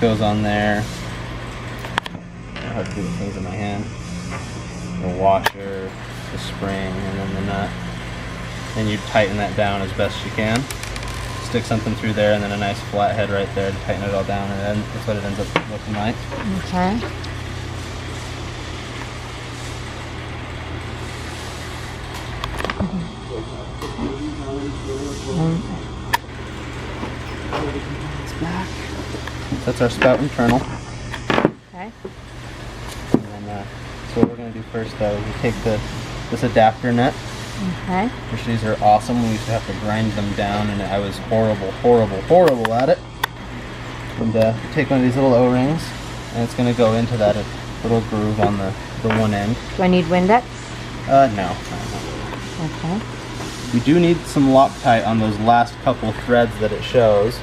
goes on there. I don't have to do the things in my hand. The washer, the spring, and then the nut. And you tighten that down as best you can. Stick something through there and then a nice flat head right there to tighten it all down, and then that's what it ends up looking like. Okay. It's back. That's our spout internal. Okay. And then, so what we're going to do first though is we take this adapter nut, Okay. which these are awesome. We used to have to grind them down and I was horrible at it. And take one of these little O-rings and it's going to go into that little groove on the one end. Do I need Windex? No. Okay. We do need some Loctite on those last couple threads that it shows.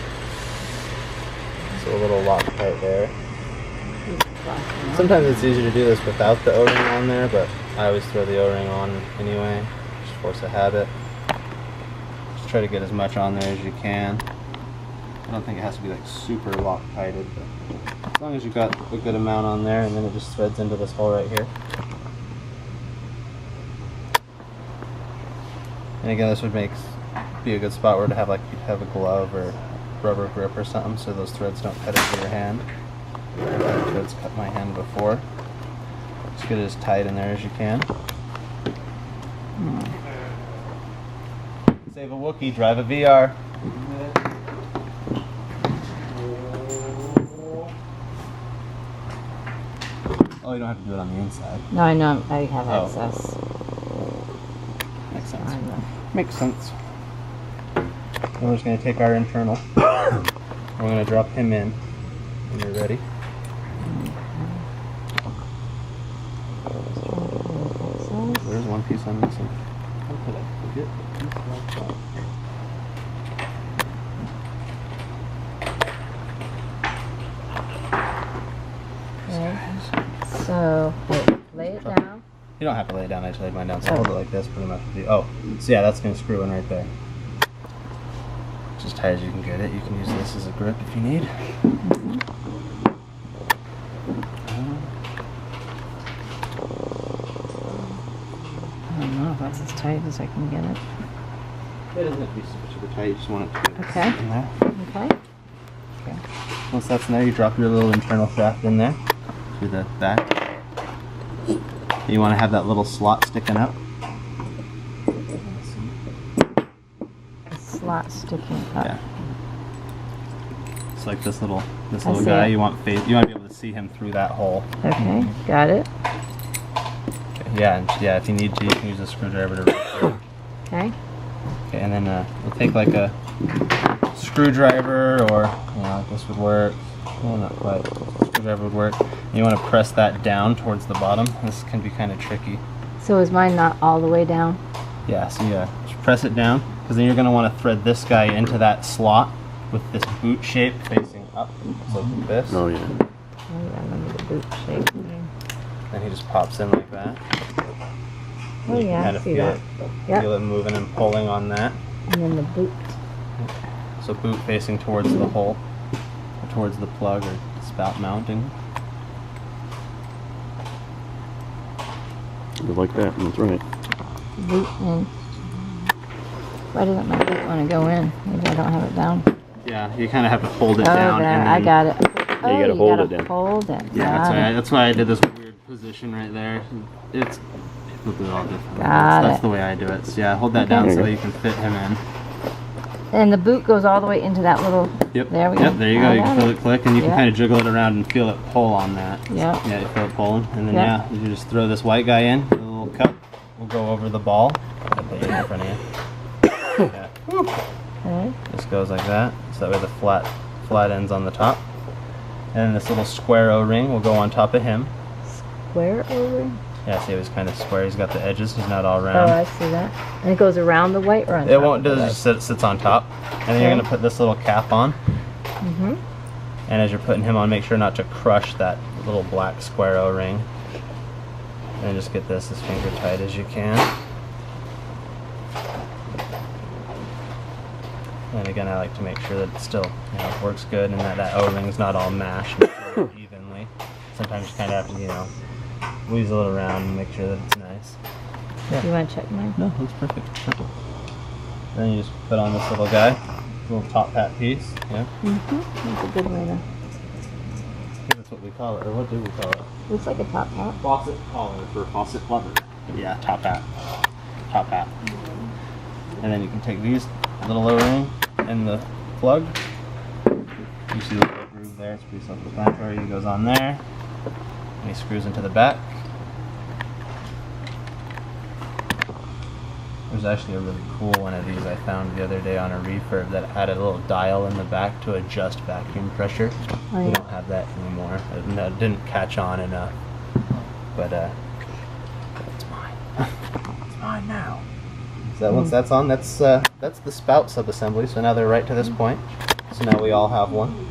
So a little Loctite there. Sometimes it's easier to do this without the O-ring on there, but I always throw the O-ring on anyway. Just force a habit. Just try to get as much on there as you can. I don't think it has to be like super Loctited, but as long as you've got a good amount on there, and then it just threads into this hole right here. And again, this would be a good spot where to have, like, you'd have a glove or rubber grip or something, so those threads don't cut into your hand. The threads cut my hand before. Just get it as tight in there as you can. Save a Wookiee, drive a VR. Oh, you don't have to do it on the inside. No, I know. I have access. Makes sense. Makes sense. And we're just going to take our internal. We're going to drop him in when you're ready. There's one piece I'm missing. How could I forget a piece like that? So, wait, lay it down. You don't have to lay it down, I just laid mine down, so hold it like this pretty much. Oh, so yeah, that's going to screw in right there. Just as tight as you can get it. You can use this as a grip if you need. I don't know if that's as tight as I can get it. It doesn't have to be super tight, you just want it to get Okay. in there. Okay. Okay. Once that's in there, you drop your little internal shaft in there through the back. You want to have that little slot sticking up. A slot sticking up. Yeah. It's like this little see guy. it. You want to be able to see him through that hole. Okay, got it. Okay. Yeah, and yeah. If you need to, you can use a screwdriver to. Okay. Okay, and then we'll take like a screwdriver, or like this would work. Well, not quite. Screwdriver would work. And you want to press that down towards the bottom. This can be kind of tricky. So is mine not all the way down? Yeah, so just press it down, because then you're going to want to thread this guy into that slot with this boot shape facing up, so like this. Oh yeah. Oh, yeah, I remember the boot shape. Then he just pops in like that. Oh You yeah, kind I of see feel that. it, Yep. feel it moving and pulling on that. And then the boot. So boot facing towards the hole, or towards the plug or spout mounting. Like that, that's right. Boot in. Why doesn't my boot want to go in? Maybe I don't have it down. Yeah, you kind of have to hold it Oh, down. there, And I then, got it. Oh, you gotta hold it down. Hold it. Yeah, Got it. that's why I did this weird position right there. It's people do it all different. Got That's it. the way I do it. So yeah, hold that down There so you that you can fit him in. And the boot goes all the way into that little. Yep. There we go. Yep. There you go. I You can got feel it. it click, and you can Yep. kind of jiggle it around and feel it pull on that. Yep. Yeah, you feel it pulling, and then Yep. yeah, you just throw this white guy in, a little cup. We'll go over the ball. I'll put it in front of you. Yeah. Okay. Just goes like that, so that way the flat ends on the top. And then this little square O-ring will go on top of him. Square O-ring? Yeah, see, it was kind of square. He's got the edges. He's not all Oh, round. I see that. And it goes around the white or on It top won't. of the It white? just sits on top. And then you're Okay. gonna put this little cap on. Mm-hmm. And as you're putting him on, make sure not to crush that little black square O-ring. And then just get this as finger tight as you can. And again, I like to make sure that it still works good and that O-ring's not all mashed and evenly. Sometimes you kind of have to weasel it around and make sure that it's nice. You want to check mine? No, that's perfect. Then you just put on this little guy, little top hat piece. Yeah. That's a good way to. I think that's what we call it, or what do we call it? Looks like a top hat. Faucet collar for faucet lover. Yeah, top hat. Top hat. And then you can take these little O-ring and the plug. You see the little groove there, it's pretty self-explanatory. He goes on there, and he screws into the back. There's actually a really cool one of these I found the other day on a refurb that had a little dial in the back to adjust vacuum pressure. Oh, yeah. We don't have that anymore. It didn't catch on enough. But it's mine. It's mine now. So once that's on, that's the spout subassembly. So now they're right to this point. So now we all have one.